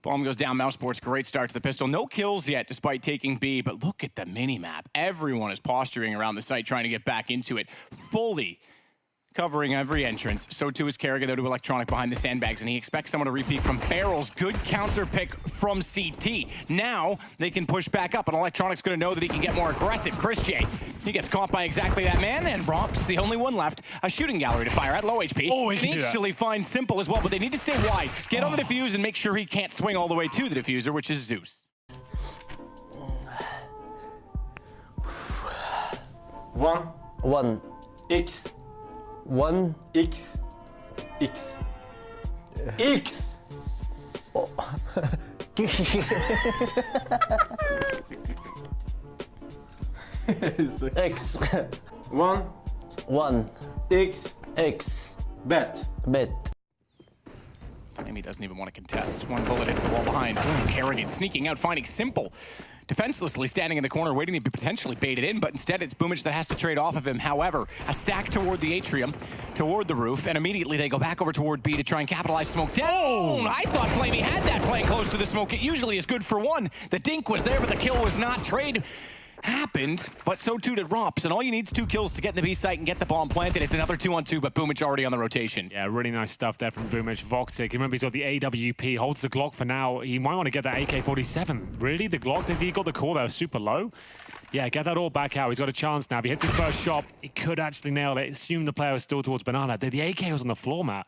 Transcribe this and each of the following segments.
Bomb goes down, Mousesports, great start to the pistol. No kills yet, despite taking B, but look at the mini-map. Everyone is posturing around the site, trying to get back into it. Fully covering every entrance. So too is Kerrigan, though, to Electronic behind the sandbags, and he expects someone to repeat from barrels. Good counter pick from CT. Now they can push back up, and Electronic's going to know that he can get more aggressive. Chris J, he gets caught by exactly that man, and Romp's the only one left. A shooting gallery to fire at low HP. Oh, he can actually find Simple as well, but they need to stay wide. Get on the defuse and make sure he can't swing all the way to the diffuser, which is Zeus. One. X. One. X. X. X. Oh. X. One. X. X. Bet. Amy doesn't even want to contest. One bullet hits the wall behind. Boom, Kerrigan sneaking out, finding Simple. Defenselessly standing in the corner, waiting to be potentially baited in, but instead it's Boomich that has to trade off of him. However, a stack toward the atrium, toward the roof, and immediately they go back over toward B to try and capitalize. Smoke down. I thought Flamey had that playing close to the smoke. It usually is good for one. The dink was there, but the kill was not. Trade happened, but so too did Rops, and all you need is 2 kills to get in the B site and get the bomb planted. It's another 2-on-2, but Boomich already on the rotation. Yeah, really nice stuff there from Boomich. Voxic, remember he's got the AWP, holds the Glock for now. He might want to get that AK-47. Really? The Glock, has he got the call there super low? Yeah, get that all back out. He's got a chance now. If he hits his first shot, he could actually nail it. Assume the player was still towards Banana. The AK was on the floor mat.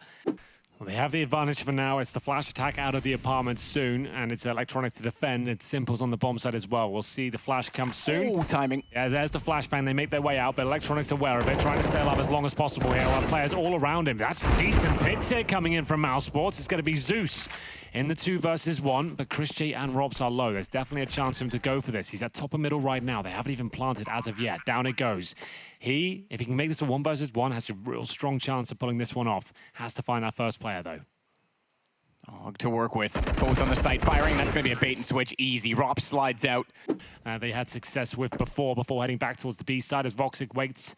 Well, they have the advantage for now. It's the flash attack out of the apartment soon, and it's Electronic to defend. It's Simple's on the bomb side as well. We'll see the flash come soon. Oh, timing. Yeah, there's the flashbang. They make their way out, but Electronic's aware of it, trying to stay alive as long as possible here while players all around him. That's a decent pick here coming in from Mousesports. It's going to be Zeus in the 2 versus 1, but Chris J and Robs are low. There's definitely a chance for him to go for this. He's at top of middle right now. They haven't even planted as of yet. Down it goes. If he can make this a 1 versus 1, has a real strong chance of pulling this one off. Has to find that first player, though. To work with, both on the site firing. That's going to be a bait and switch, easy. Rop slides out. They had success with before heading back towards the B side as Voxic waits,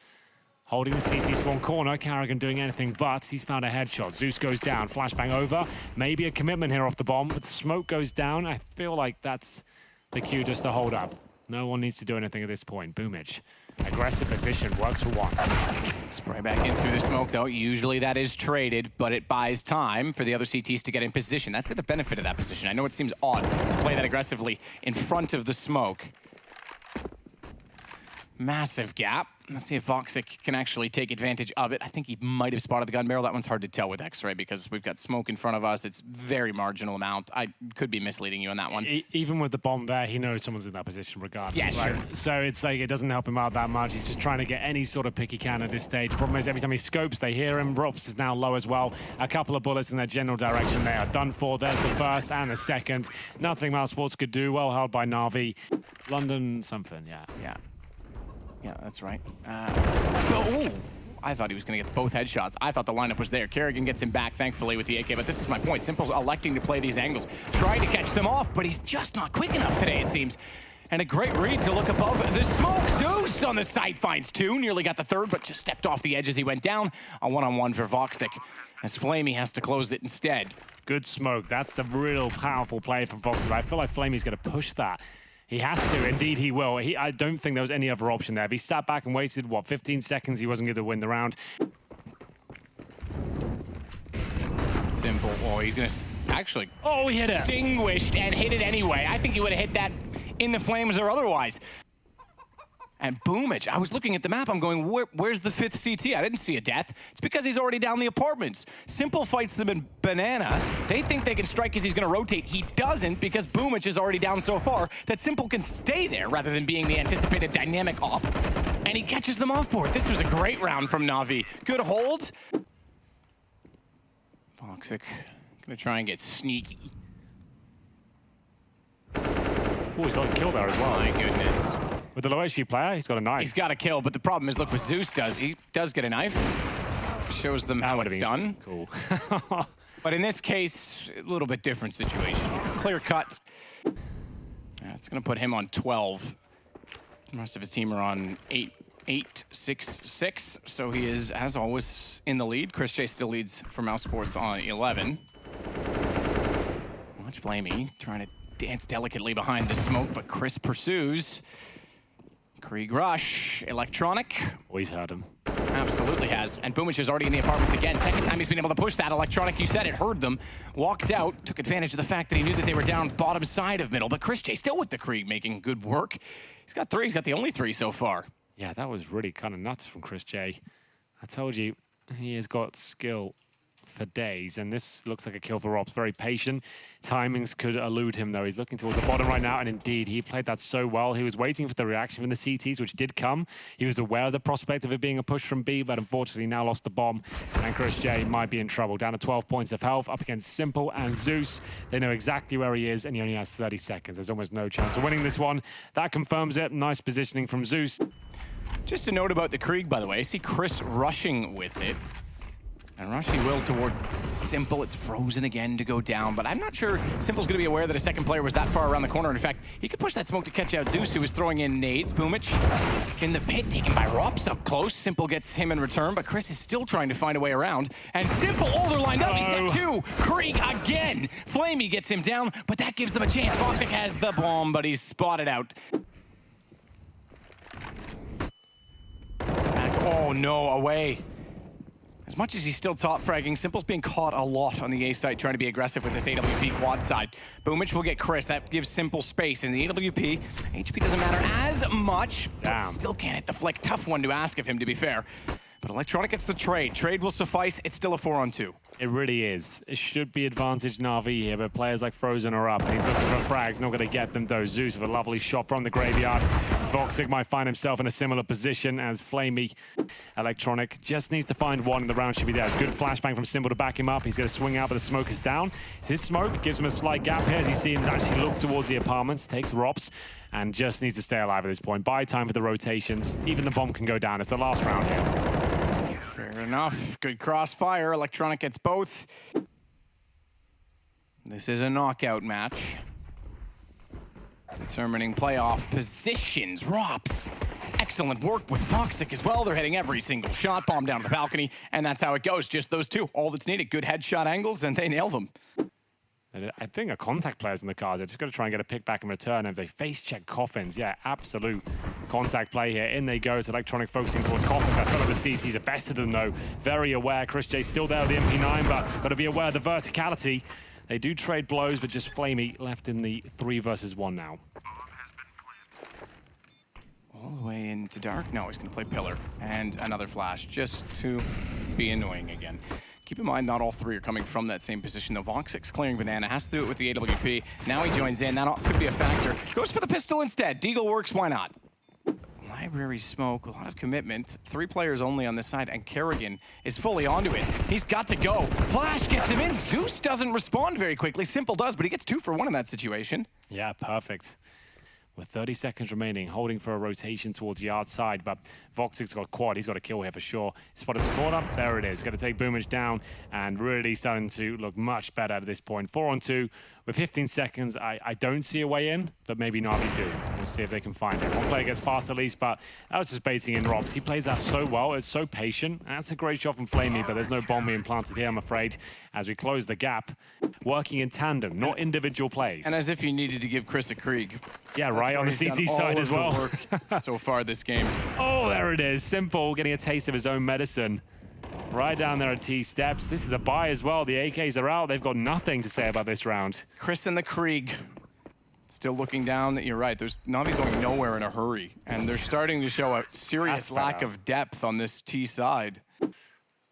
holding the CT spawn corner. Kerrigan doing anything but. He's found a headshot. Zeus goes down. Flashbang over. Maybe a commitment here off the bomb, but smoke goes down. I feel like that's the cue just to hold up. No one needs to do anything at this point. Boomich. Aggressive position, works for 1. Spray back in through the smoke, though. Usually that is traded, but it buys time for the other CTs to get in position. That's the benefit of that position. I know it seems odd to play that aggressively in front of the smoke. Massive gap. Let's see if Voxic can actually take advantage of it. I think he might have spotted the gun barrel. That one's hard to tell with X-ray because we've got smoke in front of us. It's very marginal amount. I could be misleading you on that one. Even with the bomb there, he knows someone's in that position regardless. Yeah, right? sure. So it's like it doesn't help him out that much. He's just trying to get any sort of pick he can at this stage. Problem is, every time he scopes, they hear him. Rops is now low as well. A couple of bullets in their general direction. They are done for. There's the first and the second. Nothing Mousesports could do. Well held by Na'Vi. London something, yeah. Yeah, that's right. Oh, I thought he was going to get both headshots. I thought the lineup was there. Kerrigan gets him back, thankfully, with the AK, but this is my point. Simple's electing to play these angles, trying to catch them off, but he's just not quick enough today, it seems. And a great read to look above the smoke. Zeus on the site finds 2, nearly got the 3rd, but just stepped off the edge as he went down. A 1-on-1 for Voxic, as Flamey has to close it instead. Good smoke. That's the real powerful play from Voxic. I feel like Flamey's going to push that. He has to, indeed he will. I don't think there was any other option there. If he sat back and waited, what, 15 seconds, he wasn't going to win the round. Simple. Oh, he's going to actually he hit it. Extinguished and hit it anyway. I think he would have hit that in the flames or otherwise. And Boomich, I was looking at the map, I'm going, where's the 5th CT? I didn't see a death. It's because he's already down the apartments. Simple fights them in Banana. They think they can strike because he's going to rotate. He doesn't because Boomich is already down so far that Simple can stay there rather than being the anticipated dynamic op. And he catches them off board. This was a great round from Na'Vi. Good hold. Voxic going to try and get sneaky. Oh, he's got a kill there as well. My goodness. With the low HP player, he's got a knife. He's got a kill, but the problem is, look what Zeus does. He does get a knife. Shows them how it's done. Cool. But in this case, a little bit different situation. Clear cut. It's going to put him on 12. The rest of his team are on 8-6-6. So he is, as always, in the lead. Chris J still leads for Mousesports on 11. Watch Flamey trying to dance delicately behind the smoke, but Chris pursues. Krieg rush, Electronic. Always heard him. Absolutely has. And Boomich is already in the apartments again. Second time he's been able to push that. Electronic, you said it, heard them. Walked out, took advantage of the fact that he knew that they were down bottom side of middle. But Chris J still with the Krieg, making good work. He's got 3. He's got the only 3 so far. Yeah, that was really kind of nuts from Chris J. I told you, he has got skill for days, and this looks like a kill for Robs. Very patient. Timings could elude him, though. He's looking towards the bottom right now, and indeed, he played that so well. He was waiting for the reaction from the CTs, which did come. He was aware of the prospect of it being a push from B, but unfortunately now lost the bomb, and Chris J might be in trouble. Down to 12 points of health, up against Simple and Zeus. They know exactly where he is, and he only has 30 seconds. There's almost no chance of winning this one. That confirms it. Nice positioning from Zeus. Just a note about the Krieg, by the way. I see Chris rushing with it. And rushing will toward Simple. It's frozen again to go down, but I'm not sure Simple's going to be aware that a second player was that far around the corner. In fact, he could push that smoke to catch out Zeus, who was throwing in nades. Boomich in the pit, taken by Rops up close. Simple gets him in return, but Chris is still trying to find a way around. And Simple, oh, they're lined up. He's got 2. Krieg again. Flamey gets him down, but that gives them a chance. Voxic has the bomb, but he's spotted out. Oh, no, away. As much as he's still top fragging, Simple's being caught a lot on the A side trying to be aggressive with this AWP quad side. Boomich will get Chris. That gives Simple space. In the AWP, HP doesn't matter as much, but still can't hit the flick. Tough one to ask of him, to be fair. But Electronic gets the trade. Trade will suffice. It's still a 4-on-2. It really is. It should be advantage Na'Vi here, but players like Frozen are up, and he's looking for a frag. Not going to get them, though. Zeus with a lovely shot from the graveyard. Voxic might find himself in a similar position as Flamey. Electronic just needs to find one, and the round should be there. Good flashbang from Simple to back him up. He's going to swing out, but the smoke is down. His smoke gives him a slight gap here as you see him actually look towards the apartments. Takes Rops, and just needs to stay alive at this point. Buy time for the rotations. Even the bomb can go down. It's the last round here. Fair enough. Good crossfire. Electronic gets both. This is a knockout match. Determining playoff positions. Rops. Excellent work with Voxic as well. They're hitting every single shot. Bomb down to the balcony. And that's how it goes. Just those 2. All that's needed. Good headshot angles, and they nail them. I think a contact player's in the cards. They're just going to try and get a pick back in return. And if they face check Coffins, yeah, absolute contact play here. In they go. It's Electronic focusing towards Coffins. I feel like the CTs are bested them, though. Very aware. Chris J still there with the MP9, but got to be aware of the verticality. They do trade blows, but just Flamey left in the 3 versus 1 now. All the way into dark. No, he's going to play Pillar. And another flash, just to be annoying again. Keep in mind, not all 3 are coming from that same position, though. Voxic's clearing Banana, has to do it with the AWP. Now he joins in, that could be a factor. Goes for the pistol instead. Deagle works, why not? Library smoke, a lot of commitment. 3 players only on this side, and Kerrigan is fully onto it. He's got to go. Flash gets him in. Zeus doesn't respond very quickly. Simple does, but he gets 2 for 1 in that situation. Yeah, perfect. With 30 seconds remaining, holding for a rotation towards the yard side, but Voxic's got quad. He's got a kill here for sure. Spotted the corner. There it is. Going to take Boomich down and really starting to look much better at this point. 4-on-2 with 15 seconds. I don't see a way in, but maybe Na'Vi do. We'll see if they can find it. One player gets past at least, but that was just baiting in Robs. He plays that so well. It's so patient. And that's a great shot from Flamey, but there's no bomb being planted here, I'm afraid, as we close the gap. Working in tandem, not individual plays. And as if you needed to give Chris a Krieg. Yeah, right, on the CT side as well. Work so far this game. Oh, there it is. Simple getting a taste of his own medicine. Right down there at T steps. This is a buy as well. The AKs are out. They've got nothing to say about this round. Chris and the Krieg. Still looking down. You're right. Navi's going nowhere in a hurry. And they're starting to show a serious lack of depth on this T side.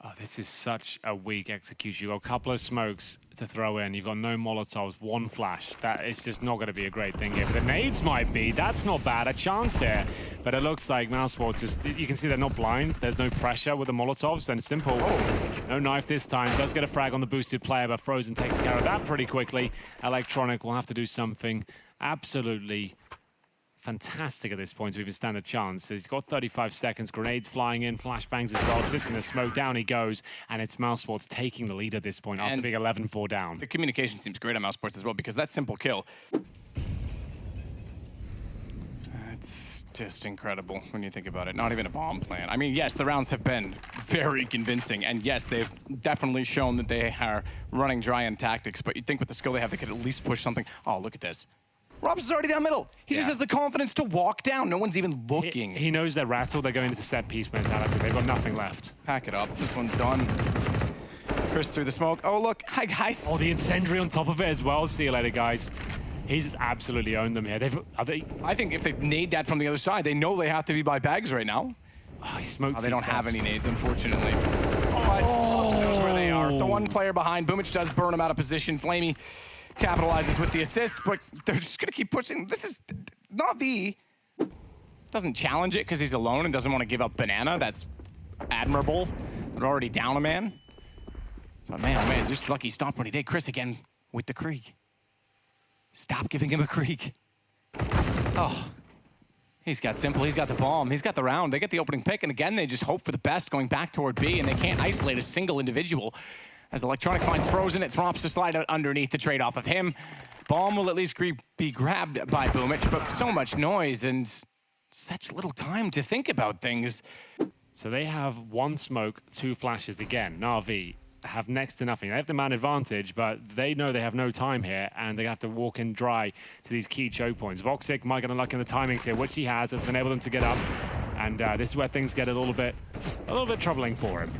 Oh, this is such a weak execution. You've got a couple of smokes to throw in. You've got no Molotovs, 1 flash. That is just not going to be a great thing here. But the nades might be. That's not bad. A chance here. But it looks like Mousesports just... You can see they're not blind. There's no pressure with the Molotovs. And Simple, no knife this time. Does get a frag on the boosted player, but Frozen takes care of that pretty quickly. Electronic will have to do something absolutely fantastic at this point to even stand a chance. He's got 35 seconds, grenades flying in, flashbangs as well, sits in the smoke, down he goes, and it's Mousesports taking the lead at this point after being 11-4 down. The communication seems great on Mousesports as well, because that Simple kill. It's Just incredible when you think about it. Not even a bomb plan. I mean, yes, the rounds have been very convincing, and yes, they've definitely shown that they are running dry on tactics, but you'd think with the skill they have, they could at least push something. Oh, look at this. Robs is already down middle. He just has the confidence to walk down. No one's even looking. He knows they're rattled. They're going into set piece mentality. They've got nothing left. Pack it up. This one's done. Chris through the smoke. Oh, look. Hi, guys. Oh, the incendiary on top of it as well. See you later, guys. He's just absolutely owned them here. I think if they nade that from the other side, they know they have to be by bags right now. Oh, he smoked they don't have any nades, unfortunately. But Fox knows where they are. The one player behind. Boomich does burn him out of position. Flamey capitalizes with the assist, but they're just going to keep pushing. This is Navi. Doesn't challenge it because he's alone and doesn't want to give up banana. That's admirable. They're already down a man. But man, oh man, just lucky he stopped when he did. Chris again with the Krieg. Stop giving him a Krieg. Oh, he's got simple, he's got the bomb, he's got the round. They get the opening pick, and again, they just hope for the best going back toward B, and they can't isolate a single individual. As Electronic finds Frozen, it's Romps to slide out underneath the trade off of him. Bomb will at least be grabbed by Boomich, but so much noise and such little time to think about things. So they have one smoke, two flashes again. Na'Vi have next to nothing. They have the man advantage, but they know they have no time here, and they have to walk in dry to these key choke points. Voxic might get unlucky in the timings here, which he has. That's enabled them to get up, and this is where things get a little bit troubling for him.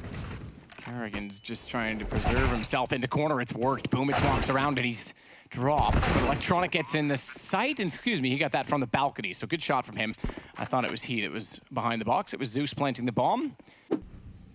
Kerrigan's just trying to preserve himself in the corner. It's worked. Boomich walks around and he's dropped. But Electronic gets in the sight, and excuse me, he got that from the balcony. So good shot from him. I thought it was he that was behind the box. It was Zeus planting the bomb.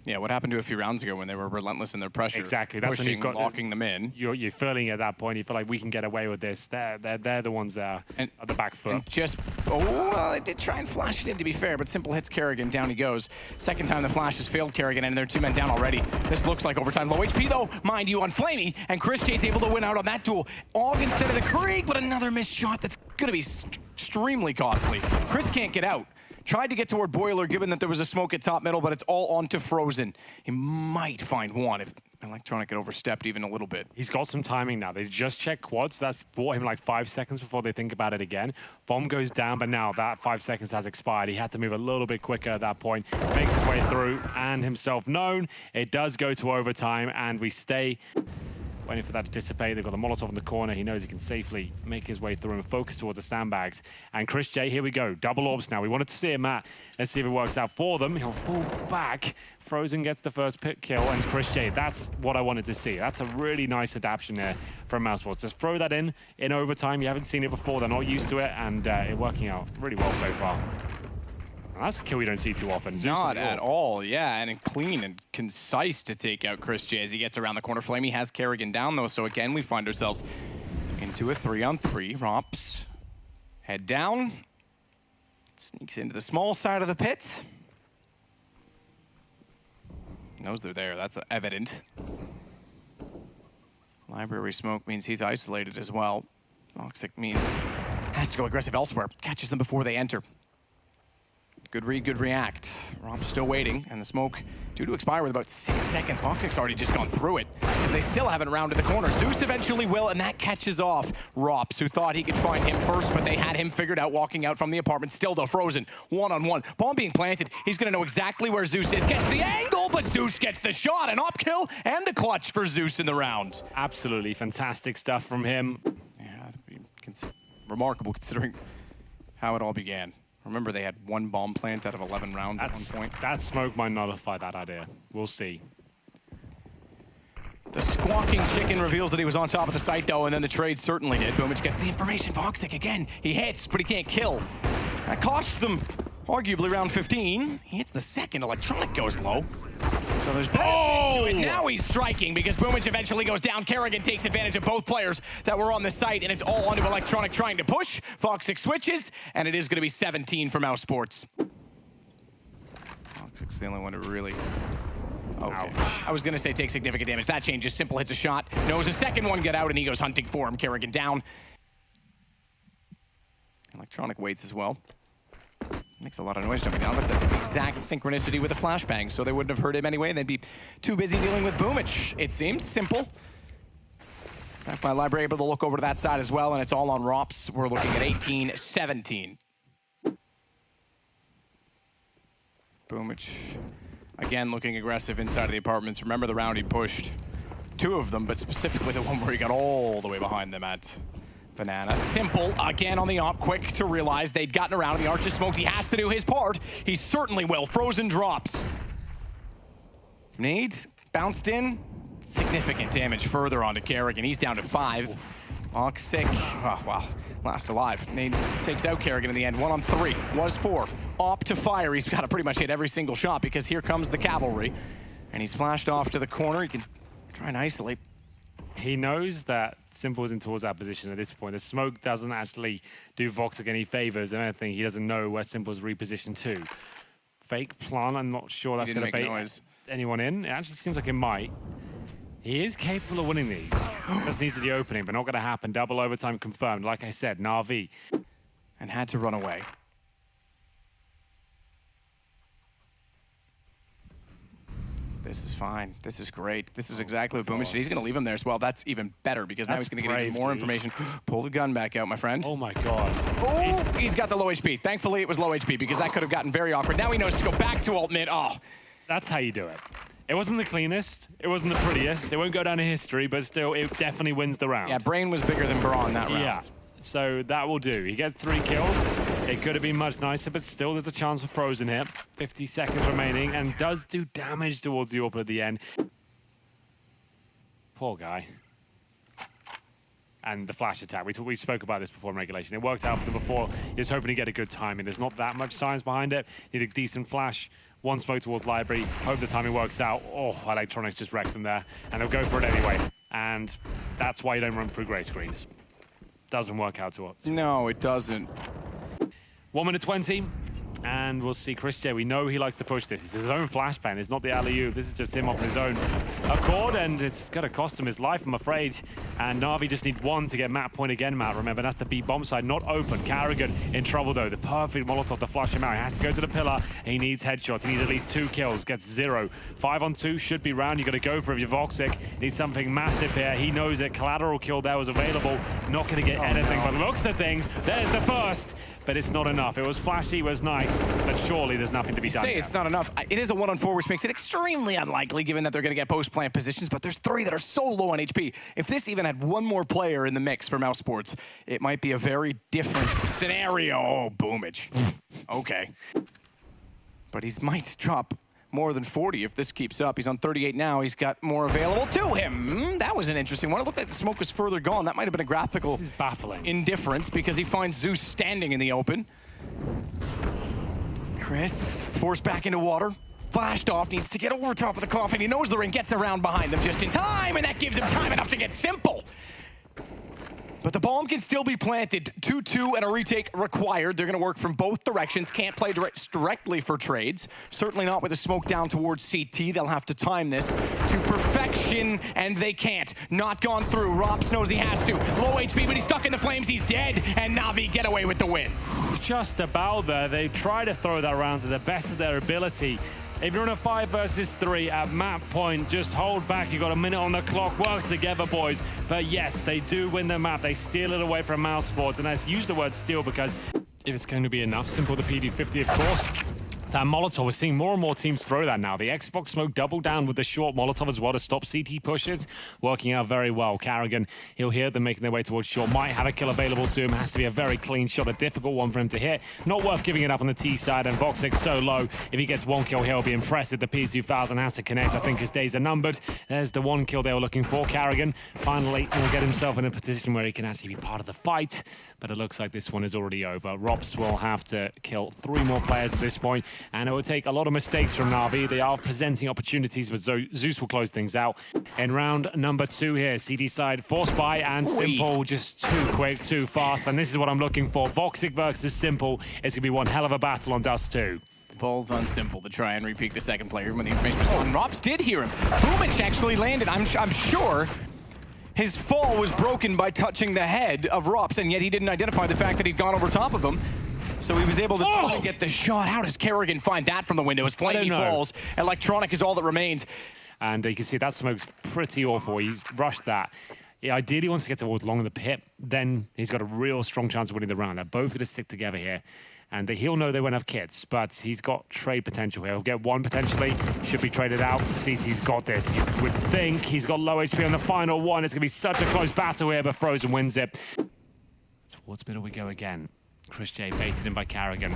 Yeah, what happened to a few rounds ago when they were relentless in their pressure? Exactly. That's pushing, when you've got locking them in. You're feeling at that point. You feel like we can get away with this. They're the ones there at the back foot. And just well, they did try and flash it in, to be fair, but Simple hits Kerrigan. Down he goes. Second time the flash has failed Kerrigan, and they're two men down already. This looks like overtime. Low HP though, mind you, on Flamey, and Chris J's able to win out on that duel. Og instead of the Krieg, but another missed shot that's gonna be extremely costly. Chris can't get out. Tried to get toward Boiler, given that there was a smoke at top middle, but it's all onto Frozen. He might find one if Electronic had overstepped even a little bit. He's got some timing now. They just checked quads. That's bought him like 5 seconds before they think about it again. Bomb goes down, but now that 5 seconds has expired. He had to move a little bit quicker at that point. Makes his way through and himself known. It does go to overtime, and we stay waiting for that to dissipate. They've got the Molotov in the corner. He knows he can safely make his way through and focus towards the sandbags. And Chris J, here we go. Double orbs now. We wanted to see it, Matt. Let's see if it works out for them. He'll fall back. Frozen gets the first pick kill, and Chris J, that's what I wanted to see. That's a really nice adaptation there from Mousesports. Just throw that in overtime. You haven't seen it before. They're not used to it, and it's working out really well so far. That's a kill we don't see too often. Not at all, yeah, and clean and concise to take out Chris J as he gets around the corner. Flamey has Kerrigan down, though, so again, we find ourselves into a 3-on-3. Romps head down, sneaks into the small side of the pit. Knows they're there, that's evident. Library smoke means he's isolated as well. Toxic means has to go aggressive elsewhere. Catches them before they enter. Good read, good react. Romp's still waiting, and the smoke due to expire with about 6 seconds. Voxic's already just gone through it, because they still haven't rounded the corner. Zeus eventually will, and that catches off Rops, who thought he could find him first, but they had him figured out walking out from the apartment. Still though, Frozen, one-on-one. Bomb being planted. He's gonna know exactly where Zeus is. Gets the angle, but Zeus gets the shot. An op kill and the clutch for Zeus in the round. Absolutely fantastic stuff from him. Yeah, remarkable considering how it all began. Remember, they had one bomb plant out of 11 rounds at one point. That smoke might nullify that idea. We'll see. The squawking chicken reveals that he was on top of the site, though, and then the trade certainly did. Boomich gets the information. Voxic again. He hits, but he can't kill. That costs them, arguably, round 15. He hits the second. Electronic goes low. So there's benefits to it. Now he's striking because Boomich eventually goes down. Kerrigan takes advantage of both players that were on the site, and it's all onto Electronic trying to push. Voxic switches, and it is going to be 17 for Mousesports. Voxic's the only one to really... Okay. I was going to say take significant damage. That changes. Simple hits a shot. Knows a second one get out, and he goes hunting for him. Kerrigan down. Electronic waits as well. Makes a lot of noise jumping down, but it's an exact synchronicity with a flashbang, so they wouldn't have heard him anyway. They'd be too busy dealing with Boomich. It seems simple. Back by Library able to look over to that side as well, and it's all on Rops. We're looking at 18-17. Boomich, again, looking aggressive inside of the apartments. Remember the round he pushed 2 of them, but specifically the one where he got all the way behind them at Banana. Simple, again on the op, quick to realize they'd gotten around and the arch is smoked. He has to do his part. He certainly will. Frozen drops. Nades bounced in. Significant damage further onto Kerrigan. He's down to 5. Ox sick. Oh, wow. Last alive. Nade takes out Kerrigan in the end. 1 on 3. Was 4. Op to fire. He's got to pretty much hit every single shot because here comes the cavalry. And he's flashed off to the corner. He can try and isolate. He knows that Simple isn't towards that position at this point. The smoke doesn't actually do Voxic any favors. If anything, he doesn't know where Simple's repositioned to. Fake plant, I'm not sure that's going to bait anyone in. It actually seems like it might. He is capable of winning these. Just needs to the opening, but not going to happen. Double overtime confirmed. Like I said, Na'Vi. And had to run away. This is fine. This is great. This is exactly what Boomich did. He's going to leave him there as well. That's even better because now he's going to get even more information. Pull the gun back out, my friend. Oh my god. Oh, he's got the low HP. Thankfully, it was low HP because that could have gotten very awkward. Now he knows to go back to ult mid. Oh. That's how you do it. It wasn't the cleanest. It wasn't the prettiest. It won't go down in history, but still, it definitely wins the round. Yeah, Brain was bigger than Braun that round. Yeah, so that will do. He gets 3 kills. It could have been much nicer, but still there's a chance for Frozen here. 50 seconds remaining, and does do damage towards the AWP at the end. Poor guy. And the flash attack. We spoke about this before in regulation. It worked out for them before. He was hoping to get a good timing. There's not that much science behind it. Need a decent flash. 1 smoke towards library. Hope the timing works out. Oh, Electronics just wrecked them there. And they'll go for it anyway. And that's why you don't run through grey screens. Doesn't work out to us. No, it doesn't. 1 minute 20. And we'll see Chris J. We know he likes to push this. It's his own flashbang. It's not the alley-oop. This is just him off his own accord, and it's going to cost him his life, I'm afraid. And Na'Vi just need 1 to get map point again, Matt. Remember, that's the B bomb side, not open. Kerrigan in trouble, though. The perfect Molotov to flush him out. He has to go to the pillar. He needs headshots. He needs at least 2 kills. Gets 0. 5 on 2 should be round. You got to go for it if you're Voxic. Needs something massive here. He knows it. Collateral kill there was available. Not going to get anything, but looks at things. There's the first. But it's not enough. It was flashy, it was nice, but surely there's nothing to be done. Say it's not enough. It is a 1 on 4, which makes it extremely unlikely given that they're going to get post-plant positions, but there's 3 that are so low on HP. If this even had 1 more player in the mix for Mousesports, it might be a very different scenario. Oh, Boomich. Okay. But he might drop more than 40 if this keeps up. He's on 38 now. He's got more available to him. That was an interesting one. It looked like the smoke was further gone. That might have been a graphical this is baffling. Indifference because he finds Zeus standing in the open. Chris forced back into water. Flashed off, needs to get over top of the coffin. He knows the ring, gets around behind them just in time, and that gives him time enough to get Simple. But the bomb can still be planted. 2-2 and a retake required. They're going to work from both directions. Can't play directly for trades. Certainly not with the smoke down towards CT. They'll have to time this to perfection, and they can't. Not gone through. Rops knows he has to. Low HP, but he's stuck in the flames. He's dead, and Na'Vi get away with the win. Just about there. They try to throw that round to the best of their ability. If you're in a 5 versus 3 at map point, just hold back. You've got a minute on the clock. Work together, boys. But yes, they do win the map. They steal it away from Mousesports. And I use the word steal because if it's going to be enough, Simple the PD50, of course. That Molotov, we're seeing more and more teams throw that now. The Xbox smoke double down with the short Molotov as well to stop CT pushes. Working out very well. Kerrigan, he'll hear them making their way towards short. Might have a kill available to him. Has to be a very clean shot, a difficult one for him to hit. Not worth giving it up on the T side, and Voxic so low. If he gets 1 kill, he'll be impressive. The P2000 has to connect. I think his days are numbered. There's the 1 kill they were looking for. Kerrigan finally will get himself in a position where he can actually be part of the fight. But it looks like this one is already over. Robs will have to kill 3 more players at this point, and it will take a lot of mistakes from Na'Vi. They are presenting opportunities, but Zeus will close things out. In round number 2 here, CD side forced by, and Simple just too quick, too fast, and this is what I'm looking for. Voxic versus Simple. It's going to be one hell of a battle on Dust 2. Balls on Simple to try and repeat the second player when the information was on. Rops did hear him. Boomich actually landed. I'm sure his fall was broken by touching the head of Rops, and yet he didn't identify the fact that he'd gone over top of him. So he was able to try and get the shot. How does Kerrigan find that from the window? As Flamey falls, Electronic is all that remains. And you can see that smoke's pretty awful. He's rushed that. He ideally wants to get towards long in the pit. Then he's got a real strong chance of winning the round. They're both going to stick together here. And he'll know they won't have kits, but he's got trade potential here. He'll get one potentially, should be traded out. CT's got this. You would think he's got low HP on the final one. It's going to be such a close battle here, but Frozen wins it. Towards middle we go again. Chris J baited in by Carrigan.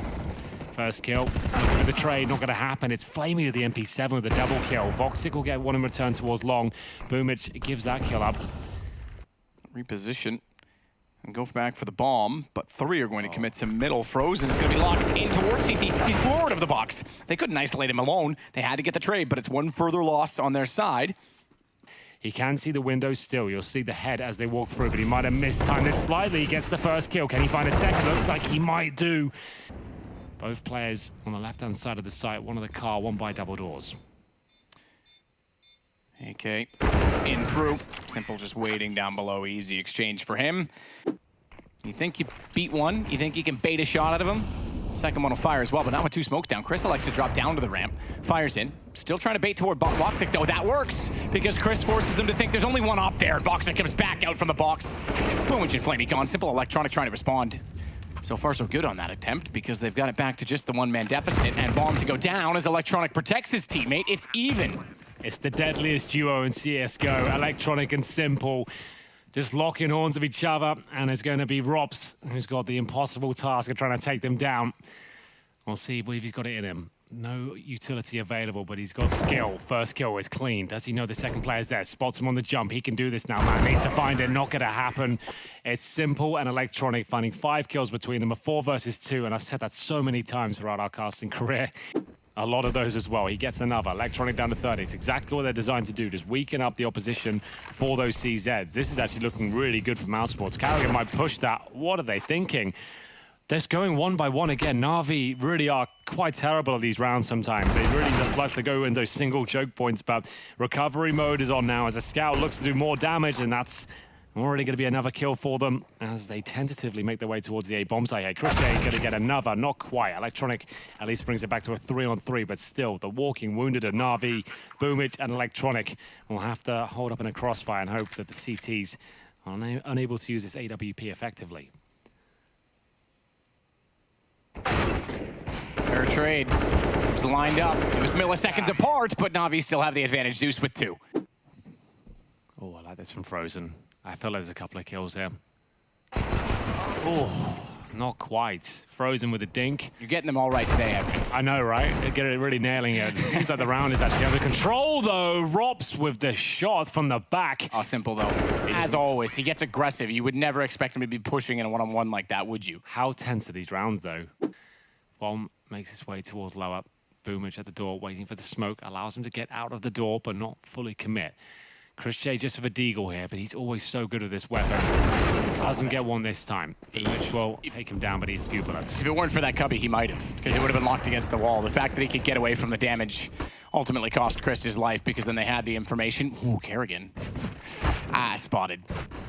First kill, looking for the trade, not going to happen. It's Flamey with the MP7 with a double kill. Voxic will get one in return towards Long. Boomich gives that kill up. Reposition and go back for the bomb, but 3 are going to commit to middle. Frozen is going to be locked in towards CT. He's forward of the box. They couldn't isolate him alone. They had to get the trade, but it's one further loss on their side. He can see the window still. You'll see the head as they walk through, but he might have mistimed this slightly. He gets the first kill. Can he find a second? Looks like he might do. Both players on the left-hand side of the site, one of the car, one by double doors. AK in through. Simple just waiting down below. Easy exchange for him. You think you beat one? You think you can bait a shot out of him? Second one will fire as well, but not with 2 smokes down. Chris likes to drop down to the ramp. Fires in. Still trying to bait toward Voxic, though. That works because Chris forces them to think there's only one op there. Voxic comes back out from the box. Boom, and Flamey gone. Simple Electronic trying to respond. So far, so good on that attempt because they've got it back to just the one-man deficit and bomb to go down as Electronic protects his teammate. It's even. It's the deadliest duo in CSGO, Electronic and Simple. Just locking horns of each other, and it's going to be Rops who's got the impossible task of trying to take them down. We'll see if he's got it in him. No utility available, but he's got skill. First kill is clean. Does he know the second player's there? Spots him on the jump. He can do this now, man. Needs to find it. Not going to happen. It's Simple and Electronic finding 5 kills between them, a 4 versus 2, and I've said that so many times throughout our casting career. A lot of those as well. He gets another. Electronic down to 30. It's exactly what they're designed to do. Just weaken up the opposition for those CZs. This is actually looking really good for Mousesports. Carrigan might push that. What are they thinking? They're just going one by one again. Na'Vi really are quite terrible at these rounds sometimes. They really just like to go in those single choke points, but recovery mode is on now as a scout looks to do more damage, and that's already going to be another kill for them as they tentatively make their way towards the A bomb site here. Chris J is going to get another, not quite. Electronic at least brings it back to a 3-on-3, but still, the walking wounded of Na'Vi, Boomich, and Electronic will have to hold up in a crossfire and hope that the CTs are unable to use this AWP effectively. Fair trade. It was lined up. It was milliseconds apart, but Na'Vi still have the advantage. Zeus with 2. Oh, I like this from Frozen. I feel like there's a couple of kills here. Oh, not quite. Frozen with a dink. You're getting them all right today, Evan. I know, right? They're really nailing it. It seems like the round is actually under control, though. Rops with the shot from the back. Oh, Simple, though. As always, he gets aggressive. You would never expect him to be pushing in a one-on-one like that, would you? How tense are these rounds, though? Bomb makes his way towards lower. Boomich at the door, waiting for the smoke. Allows him to get out of the door, but not fully commit. Chris J just with a deagle here, but he's always so good with this weapon. Doesn't get one this time. Boomich will take him down, but he's a few bullets. If it weren't for that cubby, he might have, because it would have been locked against the wall. The fact that he could get away from the damage ultimately cost Chris his life, because then they had the information. Ooh, Carrigan. Spotted.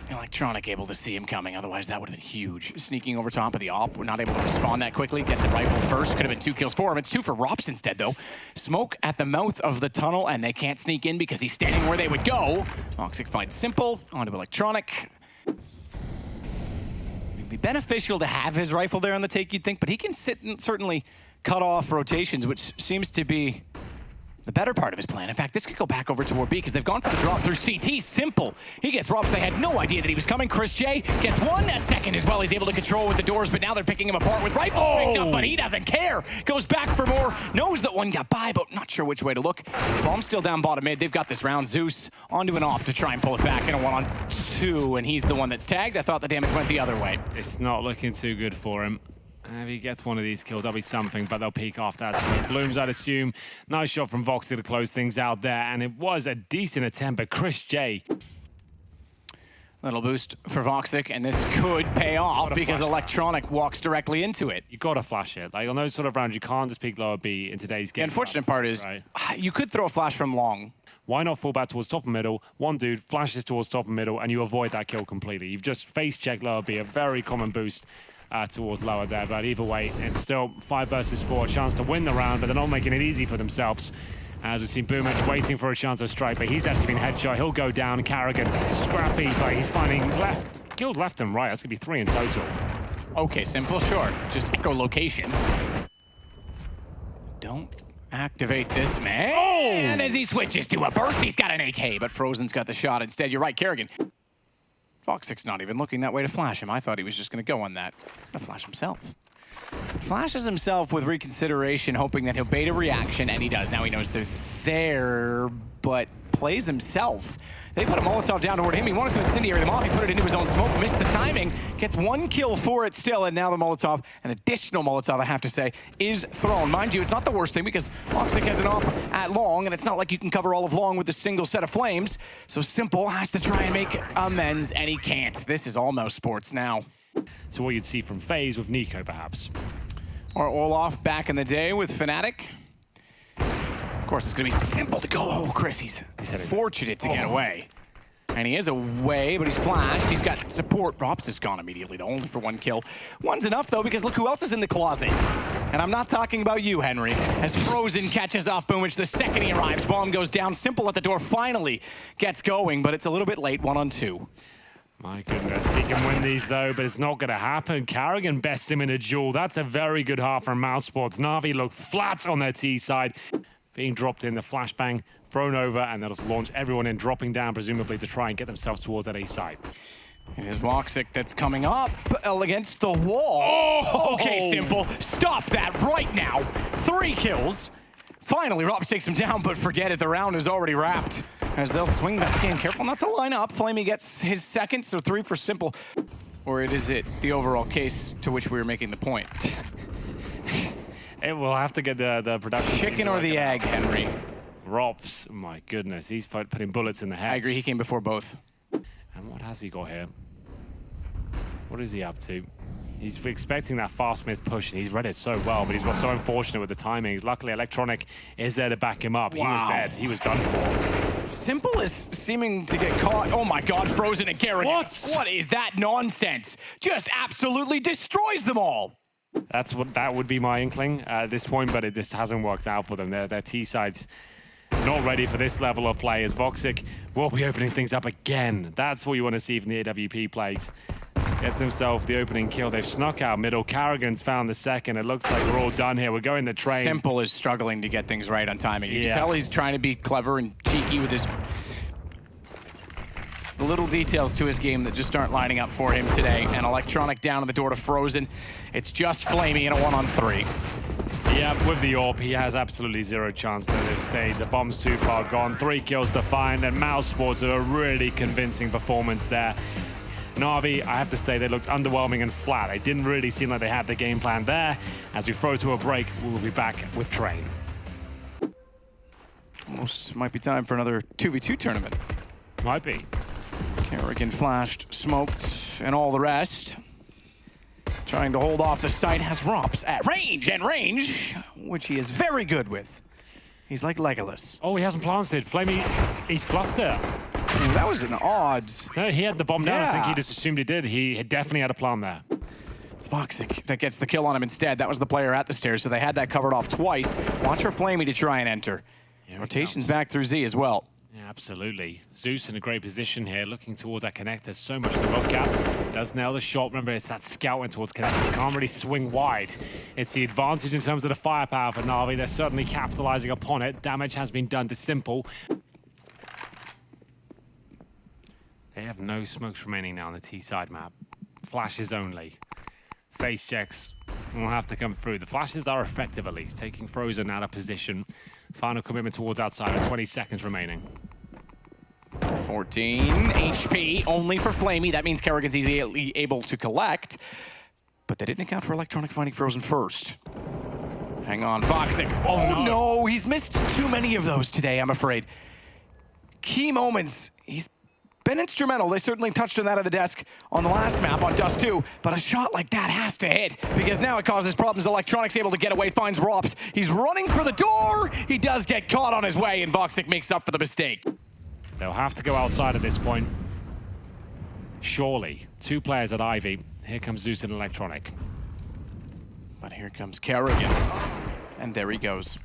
Electronic able to see him coming, otherwise that would have been huge. Sneaking over top of the op, we're not able to respond that quickly. Gets the rifle first, could have been 2 kills for him. It's 2 for Rops instead, though. Smoke at the mouth of the tunnel, and they can't sneak in because he's standing where they would go. Voxic finds Simple, onto Electronic. It'd be beneficial to have his rifle there on the take, you'd think, but he can sit and certainly cut off rotations, which seems to be the better part of his plan. In fact, this could go back over toward B because they've gone for the drop through CT. Simple. He gets Rops. They had no idea that he was coming. Chris J gets 1 second as well. He's able to control with the doors, but now they're picking him apart with rifles picked up, but he doesn't care. Goes back for more. Knows that one got by, but not sure which way to look. Bomb's still down bottom mid. They've got this round. Zeus onto an off to try and pull it back in a 1-on-2, and he's the one that's tagged. I thought the damage went the other way. It's not looking too good for him. If he gets one of these kills, that'll be something, but they'll peek off that. So Blooms, I'd assume. Nice shot from Voxic to close things out there, and it was a decent attempt, but Chris J. Little boost for Voxic, and this could pay off because Electronic walks directly into it. You gotta flash it. Like on those sort of rounds, you can't just peek lower B in today's game. The unfortunate part is, you could throw a flash from long. Why not fall back towards top and middle? One dude flashes towards top and middle, and you avoid that kill completely. You've just face-checked lower B, a very common boost towards lower there, but either way, it's still 5 versus 4, a chance to win the round, but they're not making it easy for themselves. As we've seen Boomich waiting for a chance to strike, but he's actually been headshot. He'll go down. Carrigan, scrappy, but he's finding kills left and right. That's going to be 3 in total. Okay, simple, sure. Just echolocation. Don't activate this man. Oh! And as he switches to a burst, he's got an AK, but Frozen's got the shot instead. You're right, Kerrigan. Voxic's not even looking that way to flash him. I thought he was just going to go on that. He's going to flash himself. Flashes himself with reconsideration, hoping that he'll bait a reaction, and he does. Now he knows they're there, but plays himself. They put a Molotov down toward him. He wanted to incendiary them off. He put it into his own smoke, missed the timing, gets one kill for it still, and now the Molotov, an additional Molotov, I have to say, is thrown. Mind you, it's not the worst thing because Voxic has an op at long, and it's not like you can cover all of long with a single set of flames. So Simple has to try and make amends, and he can't. This is all Mousesports now. So what you'd see from FaZe with Nico, perhaps. Or Olaf back in the day with Fnatic. Of course, it's going to be Simple to go. Oh, Chris, he's fortunate to get away. And he is away, but he's flashed. He's got support. Rops is gone immediately, though, only for one kill. One's enough, though, because look who else is in the closet. And I'm not talking about you, Henry. As Frozen catches off Boomich the second he arrives, bomb goes down. Simple at the door finally gets going, but it's a little bit late, 1-on-2. My goodness, he can win these though, but it's not going to happen. Carrigan bests him in a duel. That's a very good half from Mousesports. Na'Vi look flat on their T side. Being dropped in, the flashbang thrown over, and they'll just launch everyone in, dropping down, presumably to try and get themselves towards that A side. Here's Voxic that's coming up against the wall. Oh, okay, Simple. Stop that right now. 3 kills. Finally, Rops takes him down, but forget it. The round is already wrapped. As they'll swing back in. Careful not to line up. Flamey gets his second, so 3 for Simple. Or is it the overall case to which we were making the point? It will have to get the production. Chicken or the egg, Henry? Rops, my goodness, he's putting bullets in the head. I agree, he came before both. And what has he got here? What is he up to? He's expecting that fast mid push, and he's read it so well, but he's got so unfortunate with the timings. Luckily, Electronic is there to back him up. Wow. He was dead. He was done for. Simple is seeming to get caught. Oh my God, Frozen and Garrett. What is that nonsense? Just absolutely destroys them all. That would be my inkling at this point, but it just hasn't worked out for them. Their T side's not ready for this level of play, as Voxic will be opening things up again. That's what you want to see from the AWP plays. Gets himself the opening kill. They've snuck out middle. Carrigan's found the second. It looks like we're all done here. We're going to train. Simple is struggling to get things right on timing. You can tell he's trying to be clever and cheeky with his... It's the little details to his game that just aren't lining up for him today. And Electronic down at the door to Frozen. It's just Flamey in a 1-on-3. Yeah, with the AWP, he has absolutely zero chance at this stage. The bomb's too far gone. 3 kills to find, and Mousesports are a really convincing performance there. Na'Vi, I have to say, they looked underwhelming and flat. It didn't really seem like they had the game plan there. As we throw to a break, we'll be back with Train. Almost might be time for another 2v2 tournament. Might be. Kerrigan flashed, smoked, and all the rest. Trying to hold off the site has Rops at range, which he is very good with. He's like Legolas. Oh, he hasn't planted. Flamey, he's fluffed there. Ooh, that was an odds. No, he had the bomb down. I think he just assumed he did. He definitely had a plan there. It's Voxic that gets the kill on him instead. That was the player at the stairs, so they had that covered off twice. Watch for Flamey to try and enter. Rotation's back through Z as well. Yeah, absolutely. Zeus in a great position here, looking towards that connector. So much to look at. Does nail the shot. Remember, it's that scout went towards connector. Can't really swing wide. It's the advantage in terms of the firepower for Na'Vi. They're certainly capitalizing upon it. Damage has been done to Simple. They have no smokes remaining now on the T side map. Flashes only. Face checks will have to come through. The flashes are effective at least, taking Frozen out of position. Final commitment towards outside with 20 seconds remaining. 14 HP only for Flamey. That means Kerrigan's easily able to collect. But they didn't account for Electronic finding Frozen first. Hang on, Voxic. Oh no, he's missed too many of those today, I'm afraid. Key moments. He's been instrumental. They certainly touched on that at the desk on the last map on Dust 2, but a shot like that has to hit because now it causes problems. Electronic's able to get away, finds Rops. He's running for the door. He does get caught on his way, and Voxic makes up for the mistake. They'll have to go outside at this point. Surely. 2 players at Ivy. Here comes Zeus and Electronic. But here comes Kerrigan, and there he goes.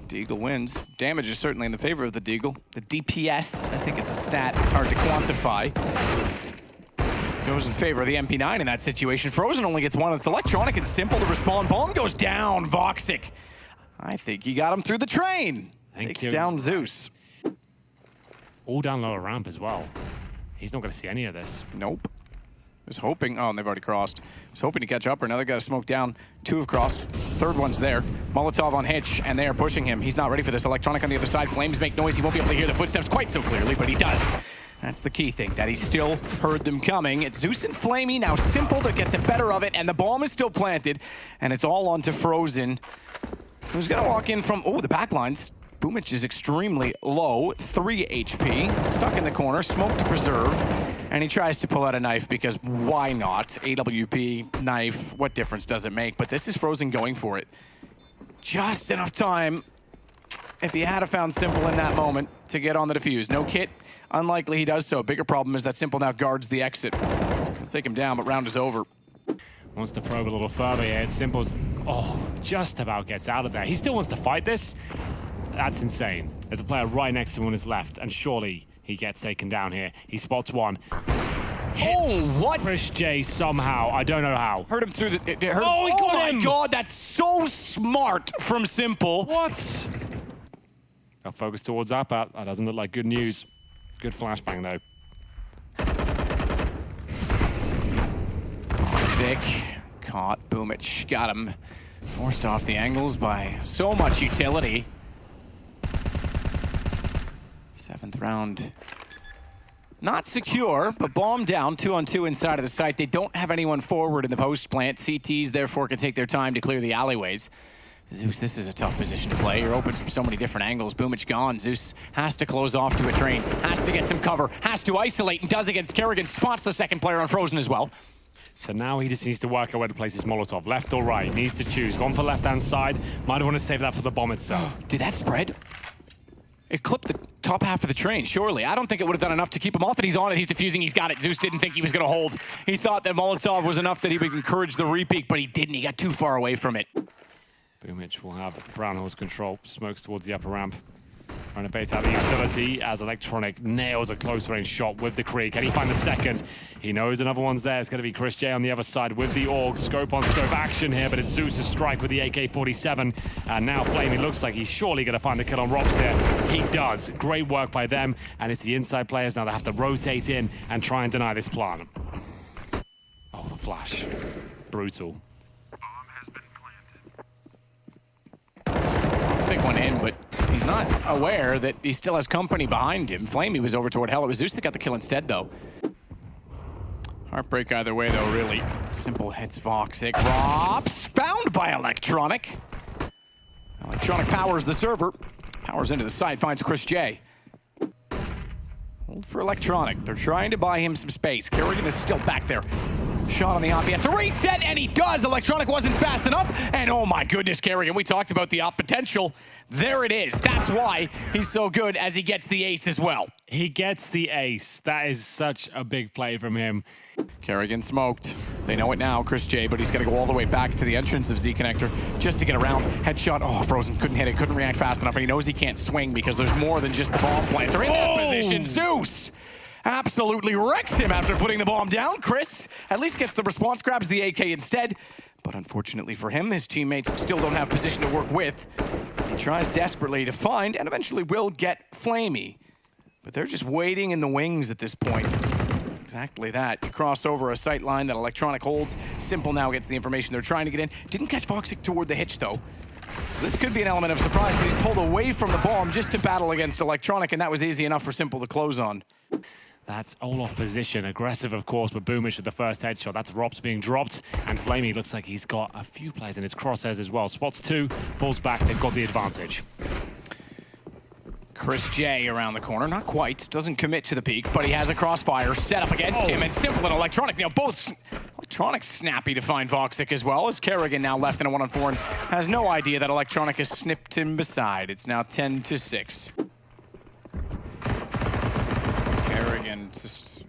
Deagle wins. Damage is certainly in the favor of the Deagle. The DPS, I think it's a stat it's hard to quantify. goes in favor of the MP9 in that situation. Frozen only gets one. It's electronic and simple to respond. Bomb goes down. Voxic. I think he got him through the train. Takes down Zeus. All down lower ramp as well. He's not going to see any of this. Nope. Was hoping, oh, and they've already crossed. Was hoping to catch up, or another got a smoke down. Two have crossed. Third one's there. Molotov on Hitch, and they are pushing him. He's not ready for this. Electronic on the other side. Flames make noise. He won't be able to hear the footsteps quite so clearly, but he does. That's the key thing, that he still heard them coming. It's Zeus and Flamey, now simple to get the better of it, and the bomb is still planted, and it's all onto Frozen, who's gonna walk in from, oh, the backlines. Boomich is extremely low, 3 HP, stuck in the corner, smoke to preserve, and he tries to pull out a knife because why not? AWP, knife, what difference does it make? But this is Frozen going for it. Just enough time, if he had found Simple in that moment, to get on the defuse. No kit, unlikely he does so. Bigger problem is that Simple now guards the exit. He'll take him down, but round is over. Wants to probe a little further here. Simple's, just about gets out of there. He still wants to fight this. That's insane. There's a player right next to him on his left, and surely he gets taken down here. He spots one. Hits what? Chris J somehow. I don't know how. Hurt him through the... He got him! My God, that's so smart from Simple. What? I'll focus towards that, but that doesn't look like good news. Good flashbang, though. Vic caught. Boomich got him. Forced off the angles by so much utility. 7th round. Not secure, but bomb down, 2-on-2 inside of the site. They don't have anyone forward in the post plant. CTs, therefore, can take their time to clear the alleyways. Zeus, this is a tough position to play. You're open from so many different angles. Boomich gone. Zeus has to close off to a train, has to get some cover, has to isolate, and does against Kerrigan. Spots the second player on Frozen as well. So now he just needs to work out where to place his Molotov. Left or right, needs to choose. Gone for left-hand side. Might want to save that for the bomb itself. Did that spread? It clipped the top half of the train, surely. I don't think it would have done enough to keep him off it. He's on it, he's defusing, he's got it. Zeus didn't think he was going to hold. He thought that Molotov was enough that he would encourage the repeat, but he didn't. He got too far away from it. Boomich will have Brownhill's control. Smokes towards the upper ramp. Trying to base out the utility as Electronic nails a close-range shot with the Kree. Can he find the second? He knows another one's there. It's going to be Chris J on the other side with the AUG. Scope-on-scope action here, but it's Zeus' strike with the AK-47. And now Flamey looks like he's surely going to find a kill on Rops here. He does. Great work by them. And it's the inside players now that have to rotate in and try and deny this plan. Oh, the flash. Brutal. Sick one in, but he's not aware that he still has company behind him. Flamey was over toward Hell. It was Zeus that got the kill instead, though. Heartbreak either way, though, really. Simple hits Voxic. Rops, found by Electronic. Electronic powers the server. Powers into the side, finds Chris J. Hold for Electronic. They're trying to buy him some space. Kerrigan is still back there. Shot on the op. He has to reset, and he does. Electronic wasn't fast enough. And oh my goodness, Kerrigan, we talked about the op potential. There it is. That's why he's so good as he gets the ace as well. He gets the ace. That is such a big play from him. Kerrigan smoked. They know it now, Chris J, but he's going to go all the way back to the entrance of Z Connector just to get around. Headshot. Oh, Frozen couldn't hit it, couldn't react fast enough, and he knows he can't swing because there's more than just the bomb planter in that position. Zeus absolutely wrecks him after putting the bomb down. Chris at least gets the response, grabs the AK instead. But unfortunately for him, his teammates still don't have position to work with. He tries desperately to find and eventually will get Flamey. But they're just waiting in the wings at this point. Exactly that. You cross over a sight line that Electronic holds. Simple now gets the information they're trying to get in. Didn't catch Voxic toward the hitch, though. So this could be an element of surprise, but he's pulled away from the bomb just to battle against Electronic, and that was easy enough for Simple to close on. That's all off position. Aggressive, of course, but Boomish with the first headshot. That's Rops being dropped, and Flamey looks like he's got a few players in his crosshairs as well. Spots two, falls back, they've got the advantage. Chris J around the corner, not quite, doesn't commit to the peak, but he has a crossfire set up against him, and Simple and Electronic, you know, both Electronic snappy to find Voxic as well, as Kerrigan now left in a 1-on-4 and has no idea that Electronic has snipped him beside. It's now 10-6. Kerrigan just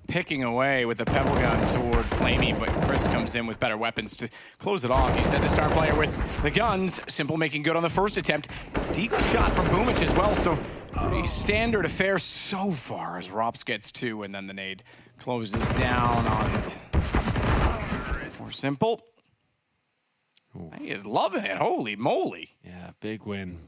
picking away with the pebble gun toward Flamey, but Chris comes in with better weapons to close it off. He said the star player with the guns. Simple making good on the first attempt. Deagle shot from Boomich as well, so Pretty standard affair so far as Rops gets 2 and then the nade closes down on more simple. Ooh. He is loving it, holy moly. Yeah, big win.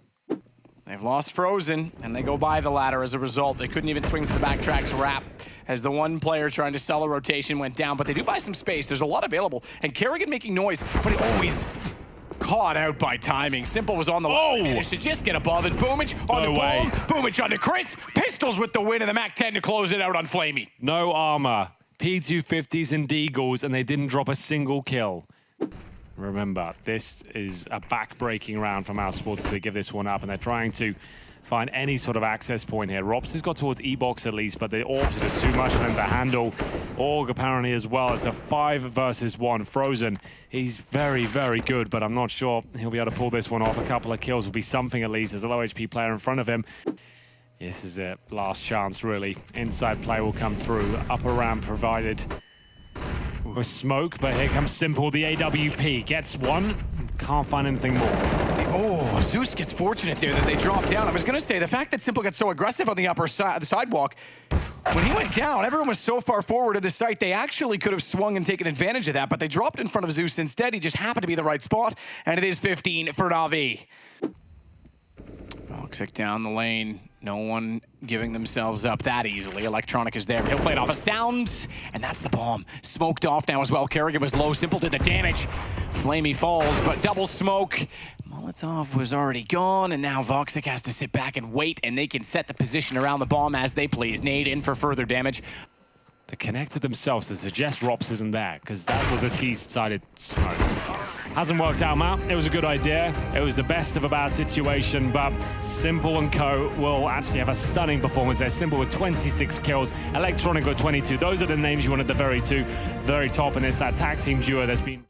They've lost Frozen and they go by the ladder as a result. They couldn't even swing for the backtracks wrap as the one player trying to sell a rotation went down, but they do buy some space. There's a lot available and Kerrigan making noise, but he always caught out by timing. Simple was on the line, managed to just get above it. Boomich on the bomb. Boomich on to Chris. Pistols with the win and the MAC-10 to close it out on Flamey. No armor, P250s and Deagles, and they didn't drop a single kill. Remember, this is a back-breaking round for Mousesports to give this one up, and they're trying to find any sort of access point here. Rops has got towards E-Box at least, but the Orbs are just too much for them to handle. Org apparently as well. It's a 5 versus 1. Frozen, he's very, very good, but I'm not sure he'll be able to pull this one off. A couple of kills will be something at least. There's a low HP player in front of him. This is it. Last chance, really. Inside play will come through. Upper ramp provided with smoke, but here comes Simple. The AWP gets one. Can't find anything more. Oh, Zeus gets fortunate there that they dropped down. I was going to say, the fact that Simple got so aggressive on the upper side, the sidewalk, when he went down, everyone was so far forward of the site, they actually could have swung and taken advantage of that, but they dropped in front of Zeus instead. He just happened to be the right spot, and it is 15 for Na'Vi. Toxic down the lane. No one giving themselves up that easily. Electronic is there. He'll play it off a sound, and that's the bomb. Smoked off now as well. Kerrigan was low. Simple did the damage. Flamey falls, but double smoke. Molotov was already gone, and now Voxic has to sit back and wait, and they can set the position around the bomb as they please. Nade in for further damage. They connected themselves to suggest Rops isn't there, because that was a T-sided smoke. Hasn't worked out, Matt. It was a good idea. It was the best of a bad situation, but Simple and Co will actually have a stunning performance there. Simple with 26 kills, Electronic with 22. Those are the names you want at the very top, and it's that tag team duo that's been...